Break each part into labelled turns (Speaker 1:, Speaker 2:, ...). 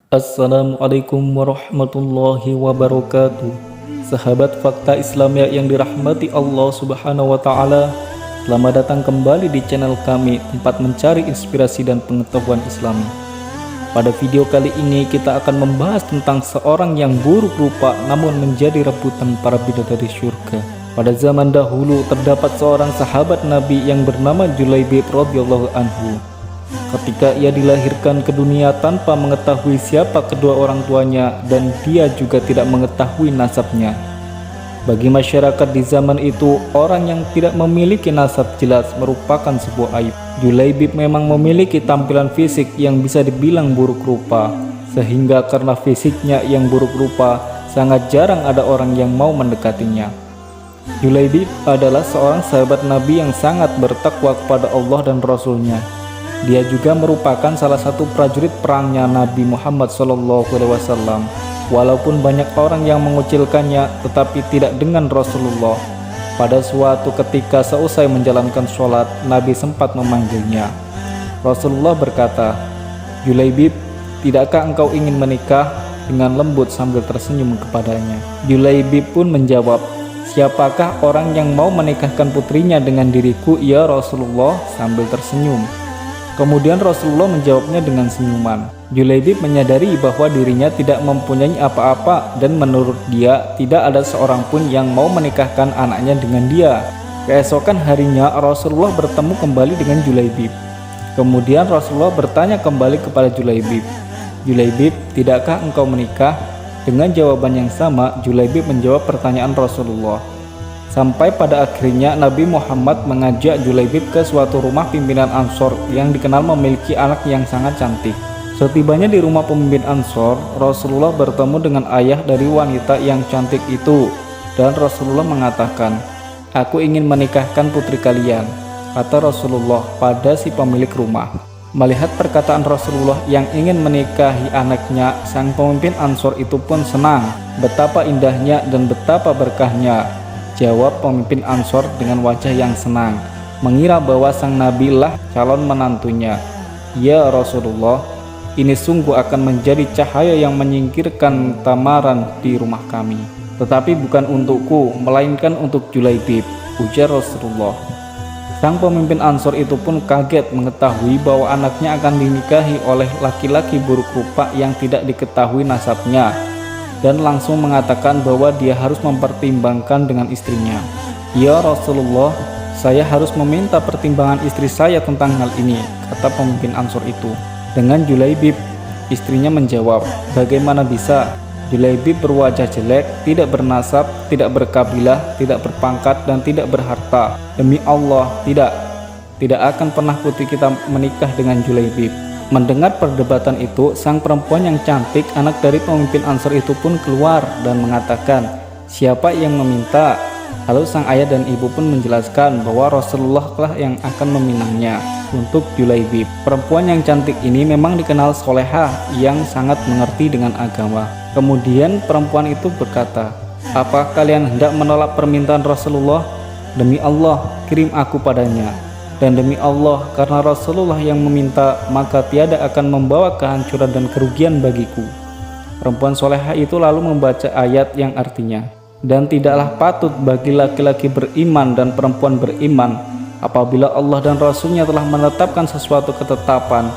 Speaker 1: Assalamualaikum warahmatullahi wabarakatuh. Sahabat fakta Islamia yang dirahmati Allah Subhanahu wa Ta'ala, selamat datang kembali di channel kami, tempat mencari inspirasi dan pengetahuan Islami. Pada video kali ini kita akan membahas tentang seorang yang buruk rupa namun menjadi rebutan para bidadari syurga. Pada zaman dahulu terdapat seorang sahabat Nabi yang bernama Julaibib radhiyallahu anhu. Ketika ia dilahirkan ke dunia tanpa mengetahui siapa kedua orang tuanya, dan dia juga tidak mengetahui nasabnya. Bagi masyarakat di zaman itu, orang yang tidak memiliki nasab jelas merupakan sebuah aib. Julaibib memang memiliki tampilan fisik yang bisa dibilang buruk rupa, sehingga karena fisiknya yang buruk rupa, sangat jarang ada orang yang mau mendekatinya. Julaibib adalah seorang sahabat Nabi yang sangat bertakwa kepada Allah dan Rasul-Nya. Dia juga merupakan salah satu prajurit perangnya Nabi Muhammad SAW. Walaupun banyak orang yang mengucilkannya, tetapi tidak dengan Rasulullah. Pada suatu ketika seusai menjalankan sholat, Nabi sempat memanggilnya. Rasulullah berkata, "Julaibib, tidakkah engkau ingin menikah?" dengan lembut sambil tersenyum kepadanya. Julaibib pun menjawab, "Siapakah orang yang mau menikahkan putrinya dengan diriku, ya Rasulullah?" sambil tersenyum. Kemudian Rasulullah menjawabnya dengan senyuman. Julaibib menyadari bahwa dirinya tidak mempunyai apa-apa, dan menurut dia tidak ada seorang pun yang mau menikahkan anaknya dengan dia. Keesokan harinya Rasulullah bertemu kembali dengan Julaibib. Kemudian Rasulullah bertanya kembali kepada Julaibib, "Julaibib, tidakkah engkau menikah?" Dengan jawaban yang sama, Julaibib menjawab pertanyaan Rasulullah. Sampai pada akhirnya Nabi Muhammad mengajak Julaibib ke suatu rumah pimpinan Ansor yang dikenal memiliki anak yang sangat cantik. Setibanya di rumah pemimpin Ansor, Rasulullah bertemu dengan ayah dari wanita yang cantik itu, dan Rasulullah mengatakan, "Aku ingin menikahkan putri kalian," kata Rasulullah pada si pemilik rumah. Melihat perkataan Rasulullah yang ingin menikahi anaknya, sang pemimpin Ansor itu pun senang. "Betapa indahnya dan betapa berkahnya," jawab pemimpin Ansor dengan wajah yang senang, mengira bahwa sang Nabi lah calon menantunya. "Ya Rasulullah, ini sungguh akan menjadi cahaya yang menyingkirkan tamaran di rumah kami. Tetapi bukan untukku, melainkan untuk Julaibib," ujar Rasulullah. Sang pemimpin Ansor itu pun kaget mengetahui bahwa anaknya akan dinikahi oleh laki-laki buruk rupa yang tidak diketahui nasabnya, dan langsung mengatakan bahwa dia harus mempertimbangkan dengan istrinya. "Ya Rasulullah, saya harus meminta pertimbangan istri saya tentang hal ini," kata pemimpin Ansor itu. Dengan Julaibib, istrinya menjawab, "Bagaimana bisa? Julaibib berwajah jelek, tidak bernasab, tidak berkabilah, tidak berpangkat, dan tidak berharta. Demi Allah, tidak akan pernah putri kita menikah dengan Julaibib." Mendengar perdebatan itu, sang perempuan yang cantik, anak dari pemimpin Ansor itu pun keluar dan mengatakan, "Siapa yang meminta?" Lalu sang ayah dan ibu pun menjelaskan bahwa Rasulullah lah yang akan meminangnya untuk Julaibib. Perempuan yang cantik ini memang dikenal solehah yang sangat mengerti dengan agama. Kemudian perempuan itu berkata, "Apa kalian hendak menolak permintaan Rasulullah? Demi Allah, kirim aku padanya. Dan demi Allah, karena Rasulullah yang meminta, maka tiada akan membawa kehancuran dan kerugian bagiku." Perempuan solehah itu lalu membaca ayat yang artinya, "Dan tidaklah patut bagi laki-laki beriman dan perempuan beriman, apabila Allah dan Rasul-Nya telah menetapkan sesuatu ketetapan,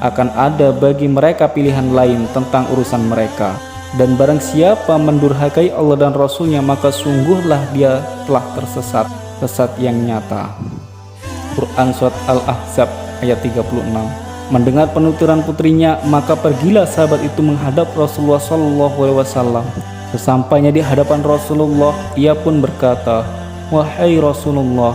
Speaker 1: akan ada bagi mereka pilihan lain tentang urusan mereka. Dan barang siapa mendurhakai Allah dan Rasul-Nya, maka sungguhlah dia telah tersesat, sesat yang nyata." Quran Surat Al-Ahzab ayat 36. Mendengar penuturan putrinya, maka pergilah sahabat itu menghadap Rasulullah SAW. Sesampainya di hadapan Rasulullah, ia pun berkata, "Wahai Rasulullah,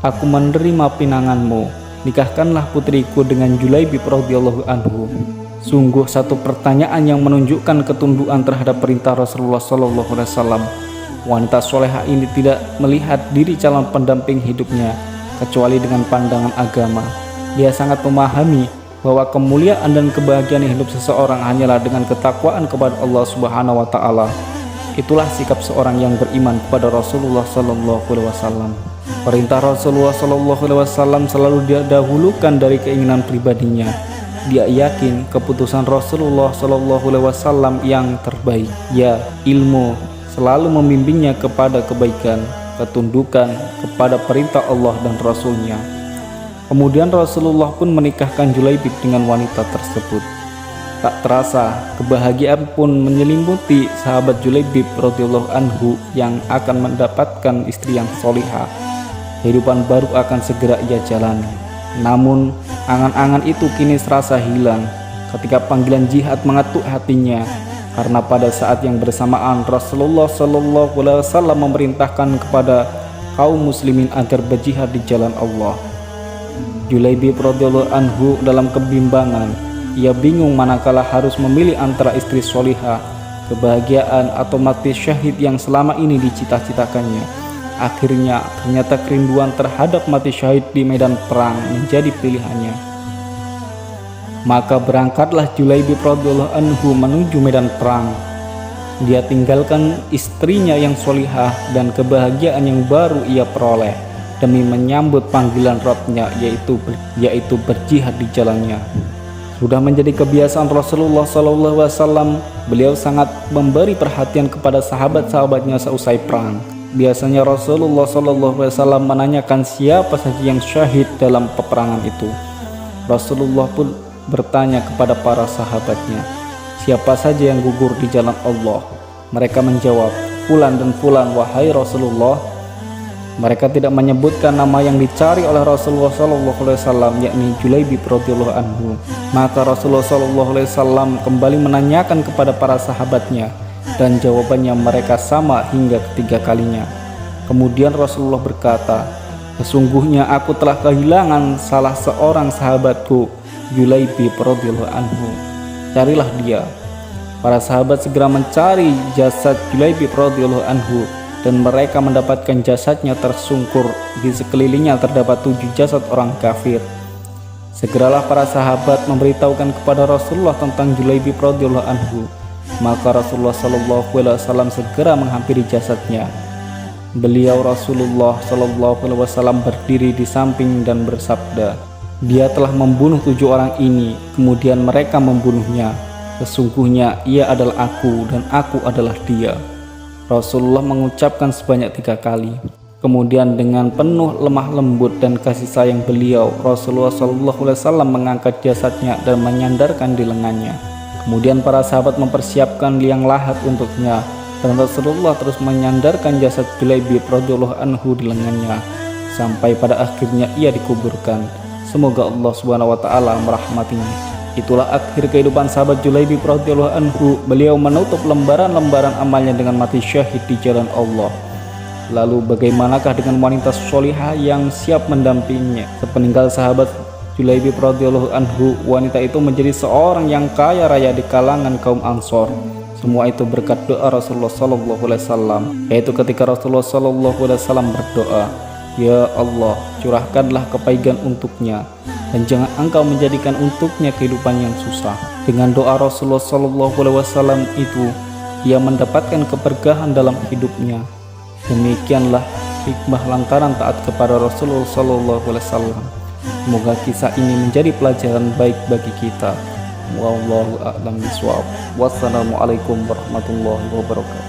Speaker 1: aku menerima pinanganmu. Nikahkanlah putriku dengan Julaibib radhiyallahu anhu." Sungguh satu pertanyaan yang menunjukkan ketundukan terhadap perintah Rasulullah SAW. Wanita soleha ini tidak melihat diri calon pendamping hidupnya kecuali dengan pandangan agama. Dia sangat memahami bahwa kemuliaan dan kebahagiaan hidup seseorang hanyalah dengan ketakwaan kepada Allah Subhanahu wa Ta'ala. Itulah sikap seorang yang beriman kepada Rasulullah SAW. Perintah Rasulullah SAW selalu didahulukan dari keinginan pribadinya. Dia yakin keputusan Rasulullah SAW yang terbaik. Ya, ilmu selalu membimbingnya kepada kebaikan, ketundukan kepada perintah Allah dan Rasulnya. Kemudian Rasulullah pun menikahkan Julaibib dengan wanita tersebut. Tak terasa, kebahagiaan pun menyelimuti sahabat Julaibib radhiyallahu anhu yang akan mendapatkan istri yang solihah. Kehidupan baru akan segera ia jalani. Namun, angan-angan itu kini serasa hilang ketika panggilan jihad mengetuk hatinya, karena pada saat yang bersamaan Rasulullah SAW memerintahkan kepada kaum muslimin agar berjihad di jalan Allah. Julaibib radhiyallahu anhu dalam kebimbangan. Ia bingung manakala harus memilih antara istri solihah, kebahagiaan, atau mati syahid yang selama ini dicita-citakannya. Akhirnya ternyata kerinduan terhadap mati syahid di medan perang menjadi pilihannya. Maka berangkatlah Julaibib radhiyallahu anhu menuju medan perang. Dia tinggalkan istrinya yang solihah dan kebahagiaan yang baru ia peroleh demi menyambut panggilan Rabbnya, yaitu berjihad di jalannya. Sudah menjadi kebiasaan Rasulullah SAW, beliau sangat memberi perhatian kepada sahabat-sahabatnya seusai perang. Biasanya Rasulullah SAW menanyakan siapa saja yang syahid dalam peperangan itu. Rasulullah pun bertanya kepada para sahabatnya, siapa saja yang gugur di jalan Allah? Mereka menjawab, fulan dan fulan wahai Rasulullah. Mereka tidak menyebutkan nama yang dicari oleh Rasulullah SAW, yakni Julaibib radhiyallahu anhu. Maka Rasulullah SAW kembali menanyakan kepada para sahabatnya, dan jawabannya mereka sama hingga ketiga kalinya. Kemudian Rasulullah berkata, sesungguhnya aku telah kehilangan salah seorang sahabatku, Julaibib radhiyallahu anhu. Carilah dia. Para sahabat segera mencari jasad Julaibib radhiyallahu anhu, dan mereka mendapatkan jasadnya tersungkur. Di sekelilingnya terdapat 7 jasad orang kafir. Segeralah para sahabat memberitahukan kepada Rasulullah tentang Julaibib radhiyallahu anhu. Maka Rasulullah SAW segera menghampiri jasadnya. Beliau Rasulullah SAW berdiri di samping dan bersabda, dia telah membunuh 7 orang ini, kemudian mereka membunuhnya. Sesungguhnya ia adalah aku dan aku adalah dia. Rasulullah mengucapkan sebanyak 3 kali. Kemudian dengan penuh lemah lembut dan kasih sayang beliau, Rasulullah SAW mengangkat jasadnya dan menyandarkan di lengannya. Kemudian para sahabat mempersiapkan liang lahat untuknya, dan Rasulullah terus menyandarkan jasad Julaibib radhiyallahu anhu di lengannya sampai pada akhirnya ia dikuburkan. Semoga Allah SWT merahmatinya. Itulah akhir kehidupan sahabat Julaibib radhiyallahu anhu. Beliau menutup lembaran-lembaran amalnya dengan mati syahid di jalan Allah. Lalu bagaimanakah dengan wanita solihah yang siap mendampinginya? Sepeninggal sahabat Julaibib radhiyallahu anhu, wanita itu menjadi seorang yang kaya raya di kalangan kaum Ansor. Semua itu berkat doa Rasulullah SAW, yaitu ketika Rasulullah SAW berdoa, ya Allah, curahkanlah kebaikan untuknya, dan jangan engkau menjadikan untuknya kehidupan yang susah. Dengan doa Rasulullah SAW itu, ia mendapatkan keberkahan dalam hidupnya. Demikianlah hikmah lantaran taat kepada Rasulullah SAW. Semoga kisah ini menjadi pelajaran baik bagi kita. Wallahu a'lam bishawab. Wassalamualaikum warahmatullahi wabarakatuh.